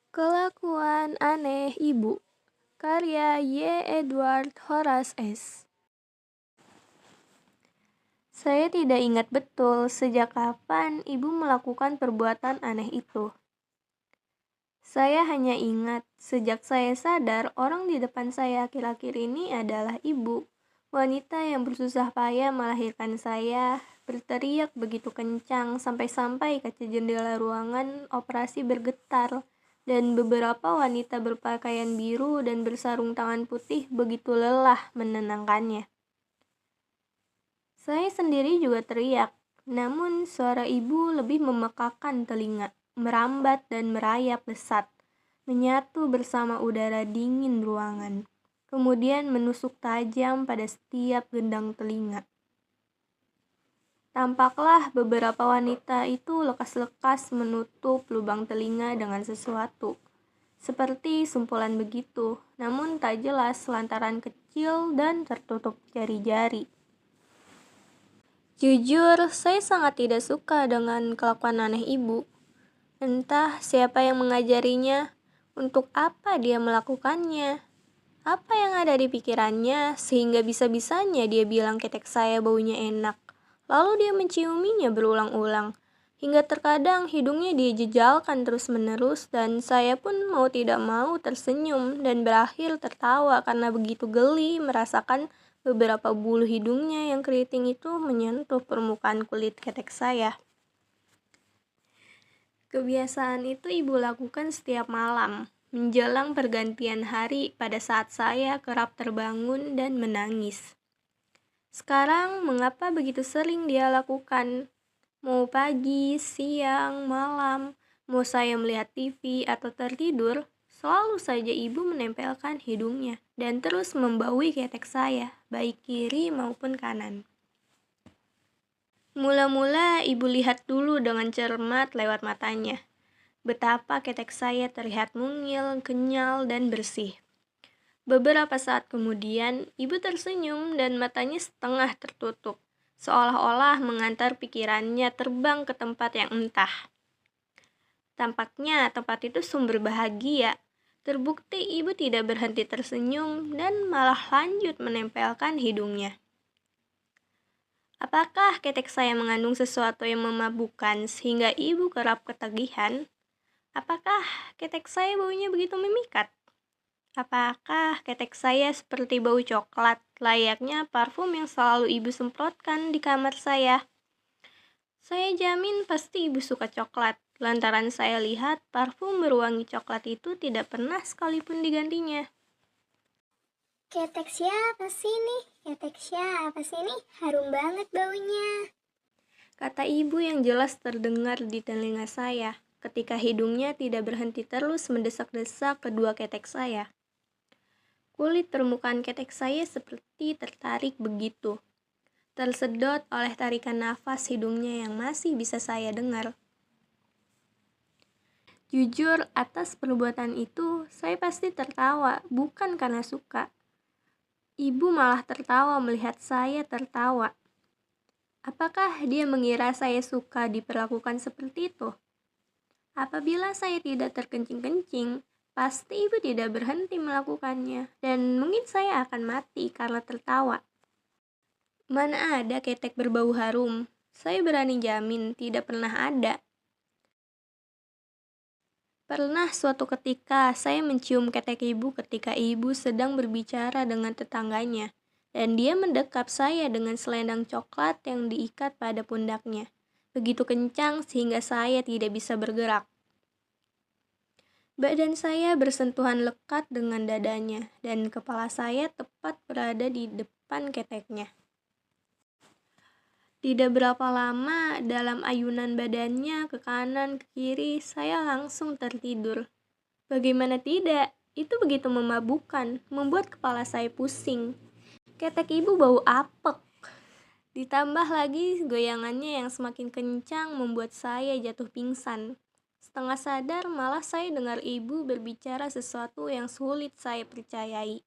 Kelakuan Aneh Ibu, karya Y. Edward Horace S. Saya tidak ingat betul sejak kapan ibu melakukan perbuatan aneh itu. Saya hanya ingat sejak saya sadar orang di depan saya akhir-akhir ini adalah ibu, wanita yang bersusah payah melahirkan saya, berteriak begitu kencang sampai-sampai kaca jendela ruangan operasi bergetar, dan beberapa wanita berpakaian biru dan bersarung tangan putih begitu lelah menenangkannya. Saya sendiri juga teriak, namun suara ibu lebih memekakan telinga, merambat dan merayap lesat, menyatu bersama udara dingin ruangan, kemudian menusuk tajam pada setiap gendang telinga. Tampaklah beberapa wanita itu lekas-lekas menutup lubang telinga dengan sesuatu, seperti sumpulan begitu, namun tak jelas lantaran kecil dan tertutup jari-jari. Jujur, saya sangat tidak suka dengan kelakuan aneh ibu. Entah siapa yang mengajarinya, untuk apa dia melakukannya, apa yang ada di pikirannya sehingga bisa-bisanya dia bilang ketek saya baunya enak. Lalu dia menciuminya berulang-ulang, hingga terkadang hidungnya dia jejalkan terus-menerus dan saya pun mau tidak mau tersenyum dan berakhir tertawa karena begitu geli merasakan beberapa bulu hidungnya yang keriting itu menyentuh permukaan kulit ketek saya. Kebiasaan itu ibu lakukan setiap malam, menjelang pergantian hari pada saat saya kerap terbangun dan menangis. Sekarang mengapa begitu sering dia lakukan? Mau pagi, siang, malam, mau saya melihat TV atau tertidur, selalu saja ibu menempelkan hidungnya dan terus membaui ketek saya, baik kiri maupun kanan. Mula-mula ibu lihat dulu dengan cermat lewat matanya. Betapa ketek saya terlihat mungil, kenyal, dan bersih. Beberapa saat kemudian, ibu tersenyum dan matanya setengah tertutup, seolah-olah mengantar pikirannya terbang ke tempat yang entah. Tampaknya tempat itu sumber bahagia. Terbukti ibu tidak berhenti tersenyum dan malah lanjut menempelkan hidungnya. Apakah ketek saya mengandung sesuatu yang memabukkan sehingga ibu kerap ketagihan? Apakah ketek saya baunya begitu memikat? Apakah ketek saya seperti bau coklat, layaknya parfum yang selalu ibu semprotkan di kamar saya? Saya jamin pasti ibu suka coklat, lantaran saya lihat parfum berwangi coklat itu tidak pernah sekalipun digantinya. Ketek siapa sih nih? Ketek siapa sih nih? Harum banget baunya. Kata ibu yang jelas terdengar di telinga saya, ketika hidungnya tidak berhenti terus mendesak-desak kedua ketek saya. Kulit permukaan ketek saya seperti tertarik begitu, tersedot oleh tarikan nafas hidungnya yang masih bisa saya dengar. Jujur, atas perbuatan itu, saya pasti tertawa, bukan karena suka. Ibu malah tertawa melihat saya tertawa. Apakah dia mengira saya suka diperlakukan seperti itu? Apabila saya tidak terkencing-kencing, pasti ibu tidak berhenti melakukannya, dan mungkin saya akan mati karena tertawa. Mana ada ketek berbau harum? Saya berani jamin tidak pernah ada. Pernah suatu ketika saya mencium ketek ibu ketika ibu sedang berbicara dengan tetangganya, dan dia mendekap saya dengan selendang coklat yang diikat pada pundaknya, begitu kencang sehingga saya tidak bisa bergerak. Badan saya bersentuhan lekat dengan dadanya, dan kepala saya tepat berada di depan keteknya. Tidak berapa lama, dalam ayunan badannya ke kanan ke kiri, saya langsung tertidur. Bagaimana tidak? Itu begitu memabukkan, membuat kepala saya pusing. Ketek ibu bau apek. Ditambah lagi goyangannya yang semakin kencang membuat saya jatuh pingsan. Setengah sadar malah saya dengar ibu berbicara sesuatu yang sulit saya percayai.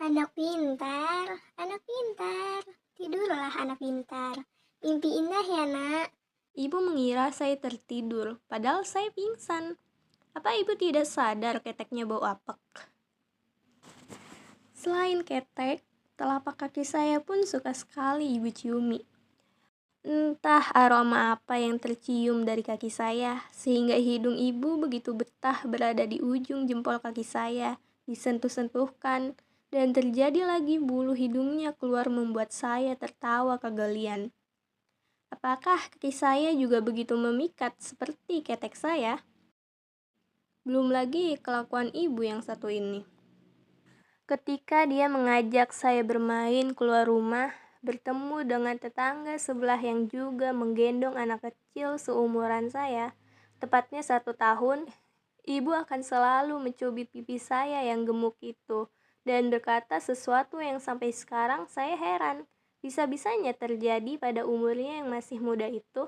Anak pintar, anak pintar. Tidurlah anak pintar. Mimpi indah ya nak. Ibu mengira saya tertidur, padahal saya pingsan. Apa ibu tidak sadar keteknya bau apek? Selain ketek, telapak kaki saya pun suka sekali ibu ciumi. Entah aroma apa yang tercium dari kaki saya, sehingga hidung ibu begitu betah berada di ujung jempol kaki saya, disentuh-sentuhkan, dan terjadi lagi bulu hidungnya keluar membuat saya tertawa kegelian. Apakah kaki saya juga begitu memikat seperti ketek saya? Belum lagi kelakuan ibu yang satu ini. Ketika dia mengajak saya bermain keluar rumah, bertemu dengan tetangga sebelah yang juga menggendong anak kecil seumuran saya, tepatnya 1 tahun, ibu akan selalu mencubit pipi saya yang gemuk itu, dan berkata sesuatu yang sampai sekarang saya heran, bisa-bisanya terjadi pada umurnya yang masih muda itu.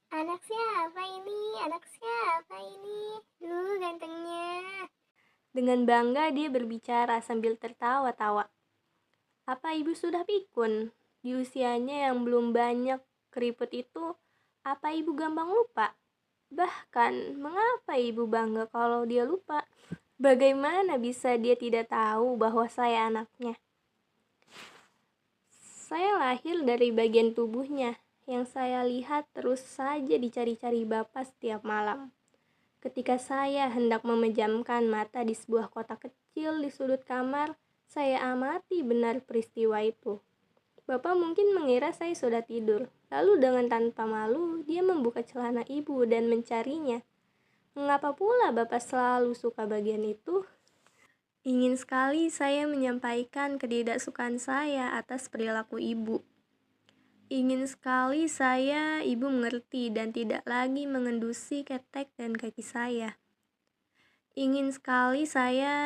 Anak siapa ini? Anak siapa ini? Duh, gantengnya. Dengan bangga dia berbicara sambil tertawa-tawa. Apa ibu sudah pikun? Di usianya yang belum banyak keriput itu, apa ibu gampang lupa? Bahkan, mengapa ibu bangga kalau dia lupa? Bagaimana bisa dia tidak tahu bahwa saya anaknya? Saya lahir dari bagian tubuhnya yang saya lihat terus saja dicari-cari bapak setiap malam. Ketika saya hendak memejamkan mata di sebuah kotak kecil di sudut kamar, saya amati benar peristiwa itu. Bapak mungkin mengira saya sudah tidur. Lalu dengan tanpa malu, dia membuka celana ibu dan mencarinya. Mengapa pula Bapak selalu suka bagian itu? Ingin sekali saya menyampaikan ketidaksukaan saya atas perilaku ibu. Ingin sekali ibu mengerti dan tidak lagi mengendusi ketek dan kaki saya. Ingin sekali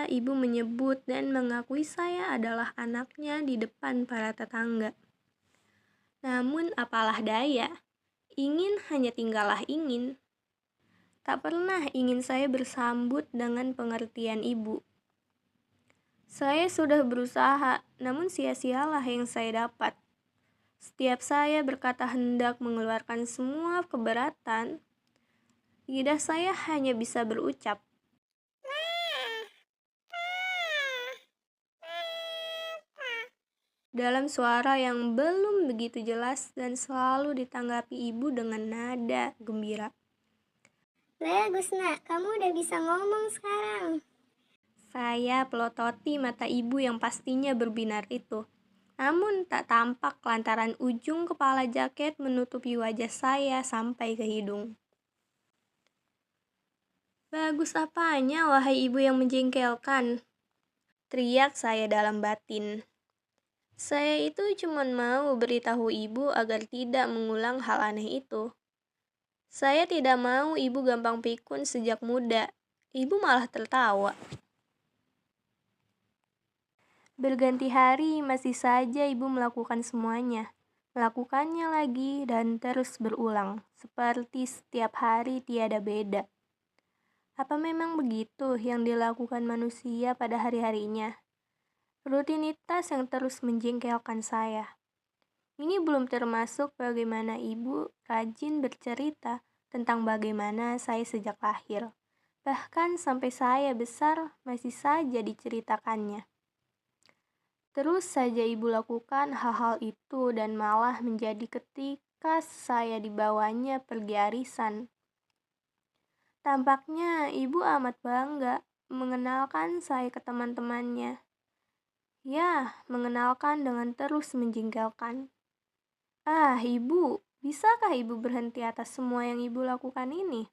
ibu menyebut dan mengakui saya adalah anaknya di depan para tetangga. Namun apalah daya, ingin hanya tinggallah ingin. Tak pernah ingin saya bersambut dengan pengertian ibu. Saya sudah berusaha, namun sia-sialah yang saya dapat. Setiap saya berkata hendak mengeluarkan semua keberatan, lidah saya hanya bisa berucap. Dalam suara yang belum begitu jelas dan selalu ditanggapi ibu dengan nada gembira. Bagus nak, kamu udah bisa ngomong sekarang. Saya pelototi mata ibu yang pastinya berbinar itu. Namun tak tampak lantaran ujung kepala jaket menutupi wajah saya sampai ke hidung. Bagus apanya wahai ibu yang menjengkelkan? Teriak saya dalam batin. Saya itu cuma mau beritahu ibu agar tidak mengulang hal aneh itu. Saya tidak mau ibu gampang pikun sejak muda. Ibu malah tertawa. Berganti hari masih saja ibu melakukan semuanya. Melakukannya lagi dan terus berulang, seperti setiap hari tiada beda. Apa memang begitu yang dilakukan manusia pada hari-harinya? Rutinitas yang terus menjengkelkan saya. Ini belum termasuk bagaimana ibu rajin bercerita tentang bagaimana saya sejak lahir. Bahkan sampai saya besar masih saja diceritakannya. Terus saja ibu lakukan hal-hal itu dan malah menjadi ketika saya dibawanya pergi arisan. Tampaknya ibu amat bangga mengenalkan saya ke teman-temannya. Ya, mengenalkan dengan terus menjengkelkan. Ah, ibu, bisakah ibu berhenti atas semua yang ibu lakukan ini?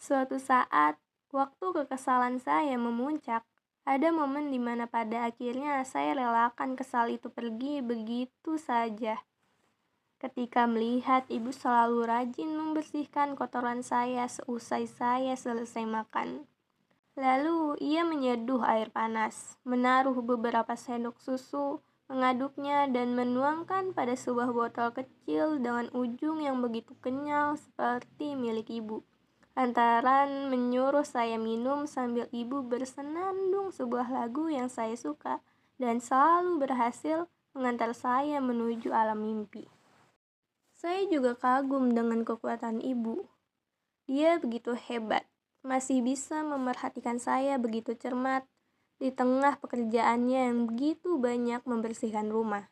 Suatu saat, waktu kekesalan saya memuncak, ada momen di mana pada akhirnya saya relakan kesal itu pergi begitu saja. Ketika melihat ibu selalu rajin membersihkan kotoran saya seusai saya selesai makan. Lalu ia menyeduh air panas, menaruh beberapa sendok susu, mengaduknya dan menuangkan pada sebuah botol kecil dengan ujung yang begitu kenyal seperti milik ibu. Lantaran menyuruh saya minum sambil ibu bersenandung sebuah lagu yang saya suka dan selalu berhasil mengantar saya menuju alam mimpi. Saya juga kagum dengan kekuatan ibu. Dia begitu hebat, masih bisa memerhatikan saya begitu cermat di tengah pekerjaannya yang begitu banyak membersihkan rumah.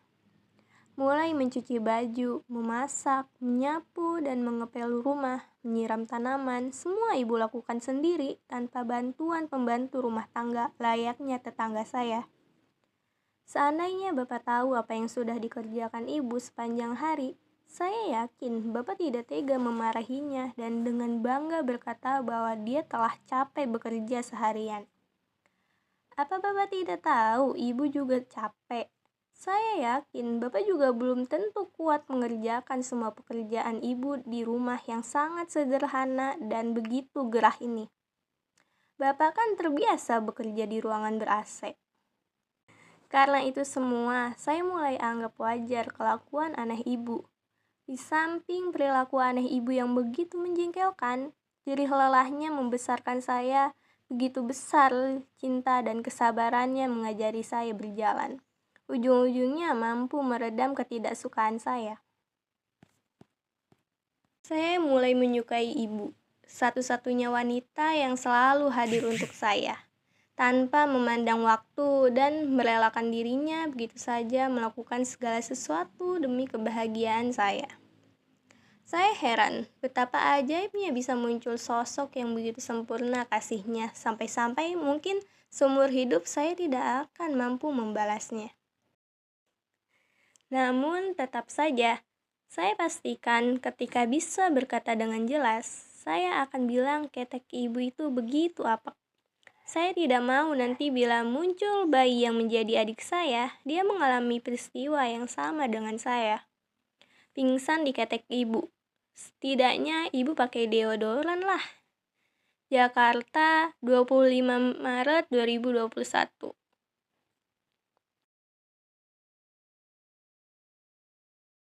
Mulai mencuci baju, memasak, menyapu, dan mengepel rumah, menyiram tanaman, semua ibu lakukan sendiri tanpa bantuan pembantu rumah tangga layaknya tetangga saya. Seandainya Bapak tahu apa yang sudah dikerjakan ibu sepanjang hari, saya yakin Bapak tidak tega memarahinya dan dengan bangga berkata bahwa dia telah capek bekerja seharian. Apa Bapak tidak tahu ibu juga capek? Saya yakin Bapak juga belum tentu kuat mengerjakan semua pekerjaan ibu di rumah yang sangat sederhana dan begitu gerah ini. Bapak kan terbiasa bekerja di ruangan ber-AC. Karena itu semua, saya mulai anggap wajar kelakuan aneh ibu. Di samping perilaku aneh ibu yang begitu menjengkelkan, jerih lelahnya membesarkan saya, begitu besar cinta dan kesabarannya mengajari saya berjalan. Ujung-ujungnya mampu meredam ketidaksukaan saya. Saya mulai menyukai ibu, satu-satunya wanita yang selalu hadir untuk saya, tanpa memandang waktu dan merelakan dirinya begitu saja melakukan segala sesuatu demi kebahagiaan saya. Saya heran betapa ajaibnya bisa muncul sosok yang begitu sempurna kasihnya, sampai-sampai mungkin seumur hidup saya tidak akan mampu membalasnya. Namun tetap saja, saya pastikan ketika bisa berkata dengan jelas, saya akan bilang ketek ibu itu begitu apek. Saya tidak mau nanti bila muncul bayi yang menjadi adik saya, dia mengalami peristiwa yang sama dengan saya. Pingsan di ketek ibu. Setidaknya ibu pakai deodoran lah. Jakarta, 25 Maret 2021.